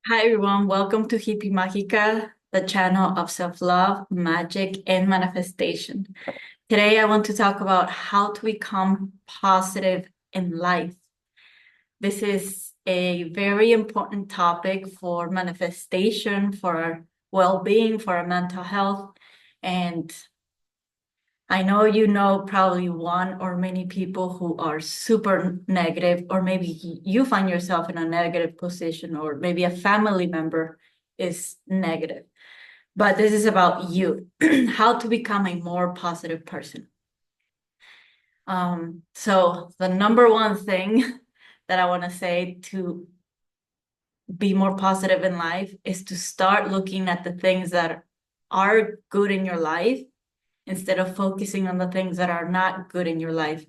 Hi everyone, welcome to Hippie Mágica, the channel of self-love, magic, and manifestation. Today I want to talk about how to become positive in life. This is a very important topic for manifestation, for our well-being, for our mental health. And I know you know probably one or many people who are super negative, or maybe you find yourself in a negative position, or maybe a family member is negative. But this is about you, how to become a more positive person. So the number one thing that I want to say to be more positive in life is to start looking at the things that are good in your life instead of focusing on the things that are not good in your life.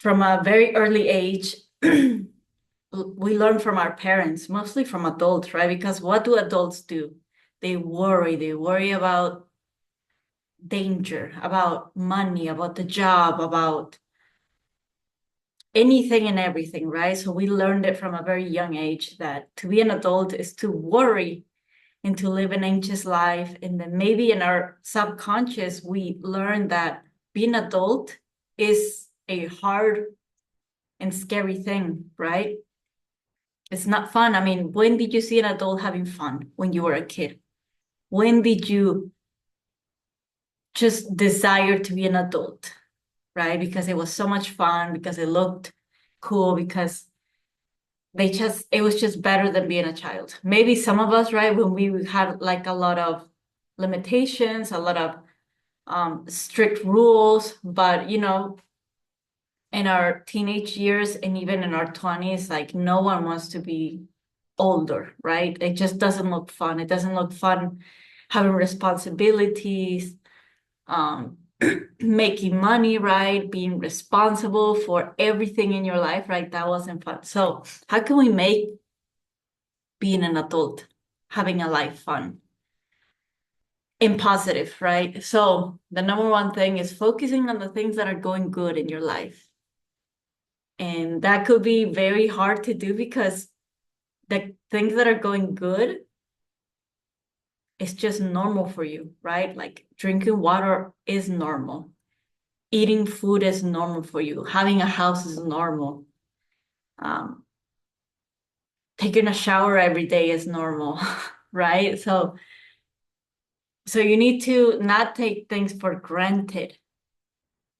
From a very early age, we learn from our parents, mostly from adults, right? Because what do adults do? They worry about danger, about money, about the job, about anything and everything, right? So we learned it from a very young age that to be an adult is to worry and to live an anxious life. And then maybe in our subconscious, we learn that being adult is a hard and scary thing, right? It's not fun. I mean, when did you see an adult having fun when you were a kid? When did you just desire to be an adult, right? Because it was so much fun, because it looked cool, because it was just better than being a child. Maybe some of us, right, when we had like a lot of limitations, a lot of strict rules, but in our teenage years and even in our 20s, like no one wants to be older, right? It just doesn't look fun. It doesn't look fun having responsibilities, um, making money, right? Being responsible for everything in your life, right? That wasn't fun. So, how can we make being an adult, having a life fun and positive, right? So, the number one thing is focusing on the things that are going good in your life. And that could be very hard to do because the things that are going good is just normal for you, right? Like drinking water is normal. Eating food is normal for you. Having a house is normal. Um, Taking a shower every day is normal, right? So you need to not take things for granted.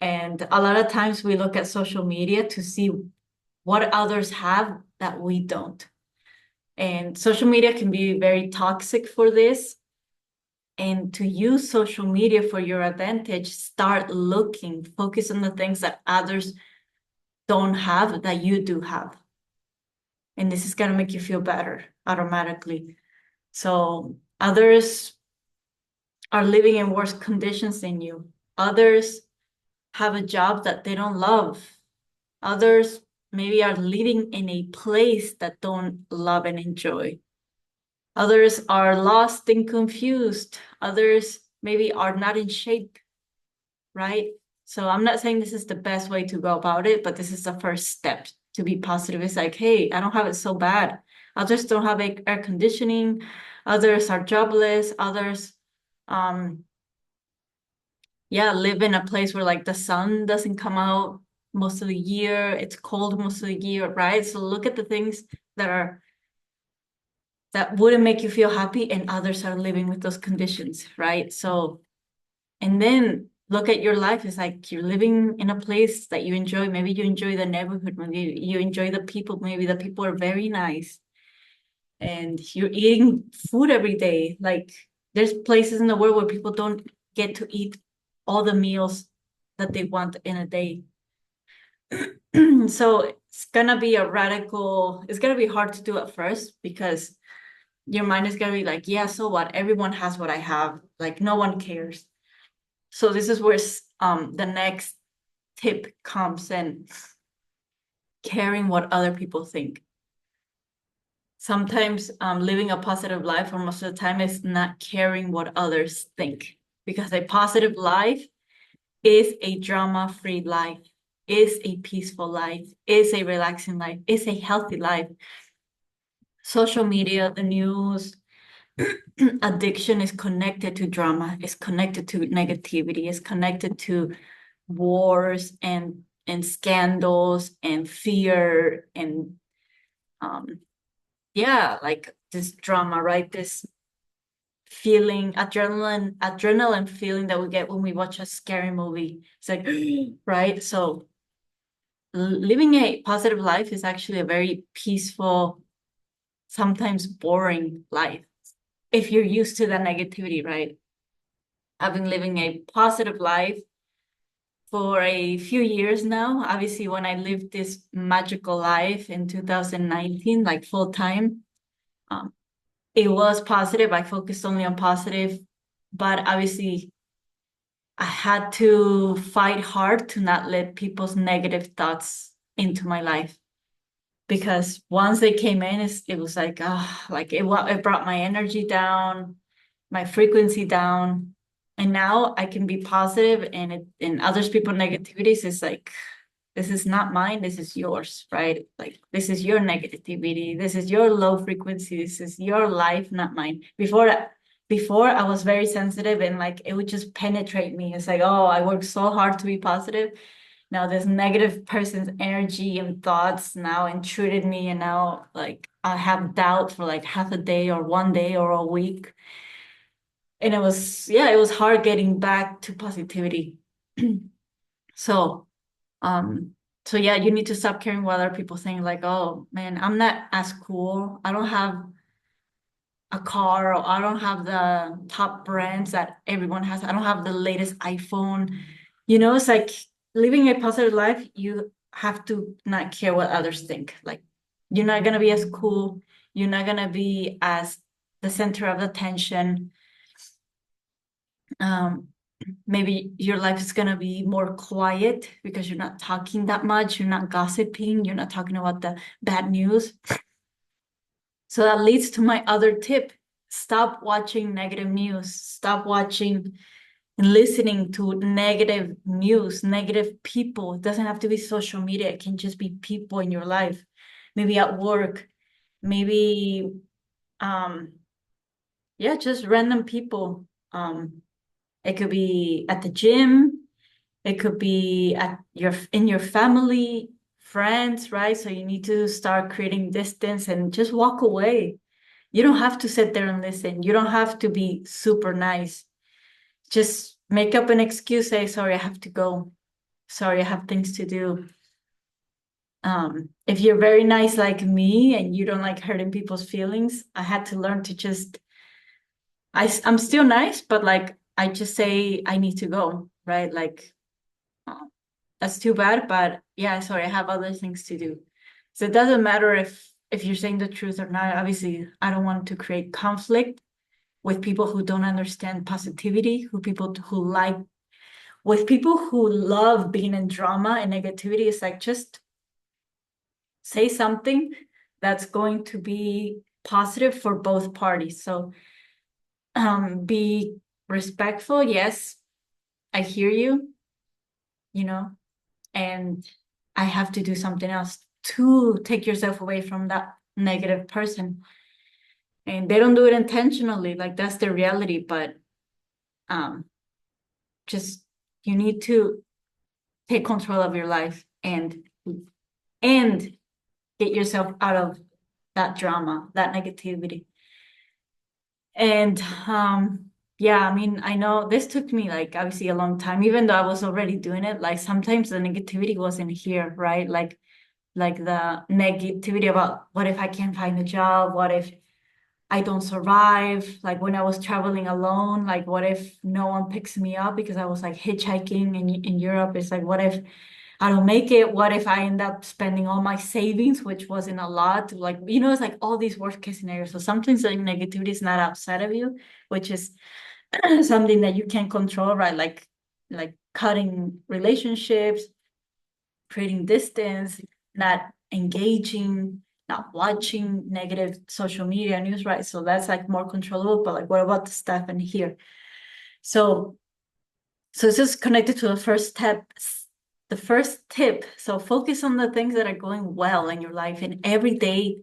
And a lot of times we look at social media to see what others have that we don't. And social media can be very toxic for this. And to use social media for your advantage, start looking, focus on the things that others don't have that you do have. And this is going to make you feel better automatically. So others are living in worse conditions than you. Others have a job that they don't love. Others maybe are living in a place that don't love and enjoy. Others are lost and confused. Others maybe are not in shape, right? So I'm not saying this is the best way to go about it, but this is the first step to be positive. It's like, hey, I don't have it so bad. Others don't have air conditioning. Others are jobless. Others, um, yeah, live in a place where like the sun doesn't come out most of the year. It's cold most of the year, right? So look at the things that wouldn't make you feel happy, and others are living with those conditions, right? So, and then look at your life. It's like you're living in a place that you enjoy. Maybe you enjoy the neighborhood. Maybe you enjoy the people. Maybe the people are very nice. And you're eating food every day. Like there's places in the world where people don't get to eat all the meals that they want in a day. So it's gonna be hard to do at first because your mind is gonna be like, yeah, so what? Everyone has what I have. Like no one cares. So this is where the next tip comes in, caring what other people think. Sometimes living a positive life, or most of the time, is not caring what others think. Because a positive life is a drama-free life, is a peaceful life, is a relaxing life, is a healthy life. social media, the news, addiction is connected to drama, is connected to negativity, is connected to wars and scandals and fear and yeah, like this drama, right? This feeling, adrenaline feeling that we get when we watch a scary movie. It's like, right? So living a positive life is actually a very peaceful, sometimes boring life if you're used to the negativity, right? I've been living a positive life for a few years now. Obviously, when I lived this magical life in 2019, like full time, um, it was positive. I focused only on positive, but obviously, I had to fight hard to not let people's negative thoughts into my life because once they came in, it was like, like it brought my energy down, my frequency down. And now I can be positive and in others people negativities is like, this is not mine, this is yours, right? Like this is your negativity, this is your low frequency, this is your life, not mine. Before I was very sensitive and like it would just penetrate me. It's like, oh, I worked so hard to be positive. Now this negative person's energy and thoughts now intruded me, and now like I have doubt for like half a day or one day or a week. And it was, yeah, it was hard getting back to positivity. So, um, so yeah, you need to stop caring what other people think, like, oh man, I'm not as cool. I don't have a car, or I don't have the top brands that everyone has. I don't have the latest iPhone. It's like living a positive life, you have to not care what others think. Like you're not gonna be as cool, you're not gonna be as the center of attention. Um, maybe your life is gonna be more quiet because you're not talking that much, you're not gossiping, you're not talking about the bad news. So that leads to my other tip. Stop watching negative news. Stop watching and listening to negative news, negative people. It doesn't have to be social media. It can just be people in your life. Maybe at work, maybe yeah, just random people. It could be at the gym, it could be at in your family, friends, right? So you need to start creating distance and just walk away. You don't have to sit there and listen. You don't have to be super nice. Just make up an excuse, say, sorry, I have to go. Sorry, I have things to do. If you're very nice like me and you don't like hurting people's feelings, I had to learn to just, I'm still nice, but like, I just say I need to go, right? Like, uh, that's too bad, but yeah, sorry, I have other things to do. So it doesn't matter if you're saying the truth or not. Obviously, I don't want to create conflict with people who don't understand positivity, with people who love being in drama and negativity. It's like just say something that's going to be positive for both parties. So be respectful. Yes, I hear you, you know, and I have to do something else to take yourself away from that negative person. And they don't do it intentionally, like that's their reality, but um just you need to take control of your life and get yourself out of that drama, that negativity. And yeah, I mean, I know this took me like obviously a long time, even though I was already doing it. Like sometimes the negativity wasn't here, right? Like the negativity about what if I can't find a job? What if I don't survive? Like when I was traveling alone, like what if no one picks me up because I was like hitchhiking in Europe? It's like, what if I don't make it? What if I end up spending all my savings, which wasn't a lot? Like, it's like all these worst case scenarios. So sometimes like negativity is not outside of you, which is something that you can't control, right? Like cutting relationships, creating distance, not engaging, not watching negative social media news, right? So that's like more controllable. But like, what about the stuff in here? So this is connected to the first step, the first tip. So focus on the things that are going well in your life, and every day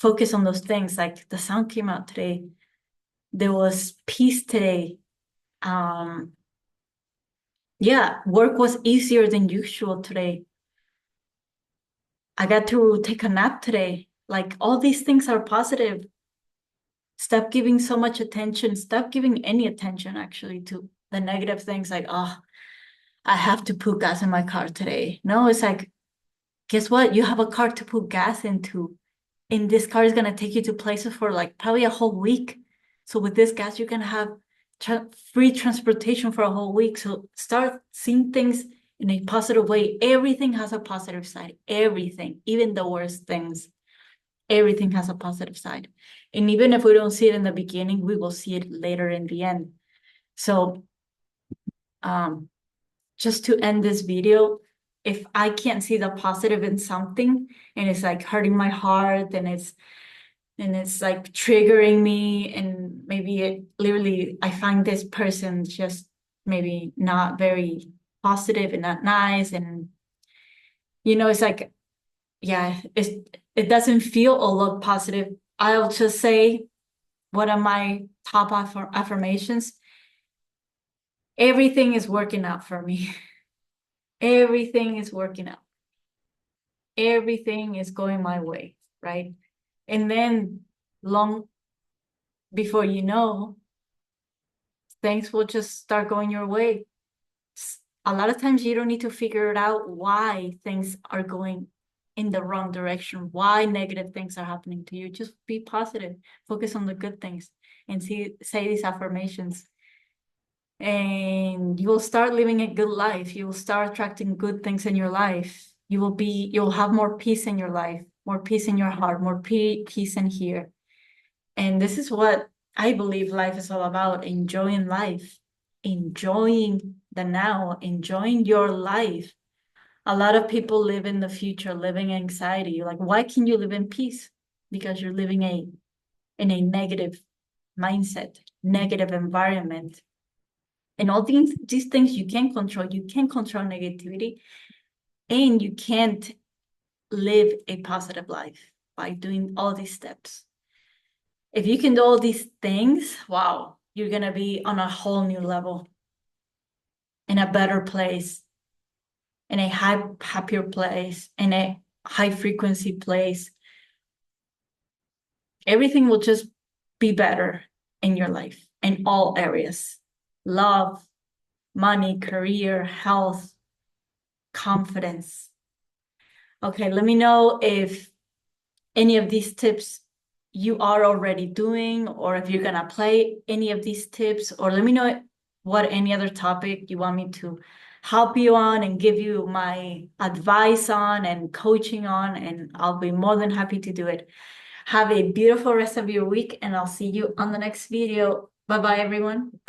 focus on those things. Like the sun came out today. There was peace today. Yeah, work was easier than usual today. I got to take a nap today. Like all these things are positive. Stop giving so much attention. Stop giving any attention actually to the negative things like, oh, I have to put gas in my car today. No, it's like, guess what? You have a car to put gas into. And this car is gonna take you to places for like probably a whole week. So with this gas, you can have free transportation for a whole week. So start seeing things in a positive way. Everything has a positive side. Everything, even the worst things, everything has a positive side. And even if we don't see it in the beginning, we will see it later in the end. So just to end this video, if I can't see the positive in something and it's like hurting my heart and it's like triggering me, and maybe it literally I find this person just maybe not very positive and not nice, and it's like, yeah, it doesn't feel or look positive. I'll just say one of my top affirmations: everything is working out for me. Everything is working out. Everything is going my way, right? And then long before you know, things will just start going your way. A lot of times you don't need to figure it out why things are going in the wrong direction, why negative things are happening to you. Just be positive, focus on the good things, and say these affirmations. And you will start living a good life. You will start attracting good things in your life. You'll have more peace in your life, more peace in your heart, more peace in here. And this is what I believe life is all about: enjoying life, enjoying the now, enjoying your life. A lot of people live in the future, living anxiety. You're like, why can you live in peace? Because you're living in a negative mindset, negative environment. And all these things you can't control. You can't control negativity, and you can't live a positive life by doing all these steps. If you can do all these things, wow, you're gonna be on a whole new level, in a better place, in a happier place, in a high frequency place. Everything will just be better in your life in all areas: love, money, career, health, confidence. Okay, let me know if any of these tips you are already doing, or if you're gonna play any of these tips, or let me know what any other topic you want me to help you on and give you my advice on and coaching on, and I'll be more than happy to do it. Have a beautiful rest of your week, and I'll see you on the next video. Bye bye, everyone.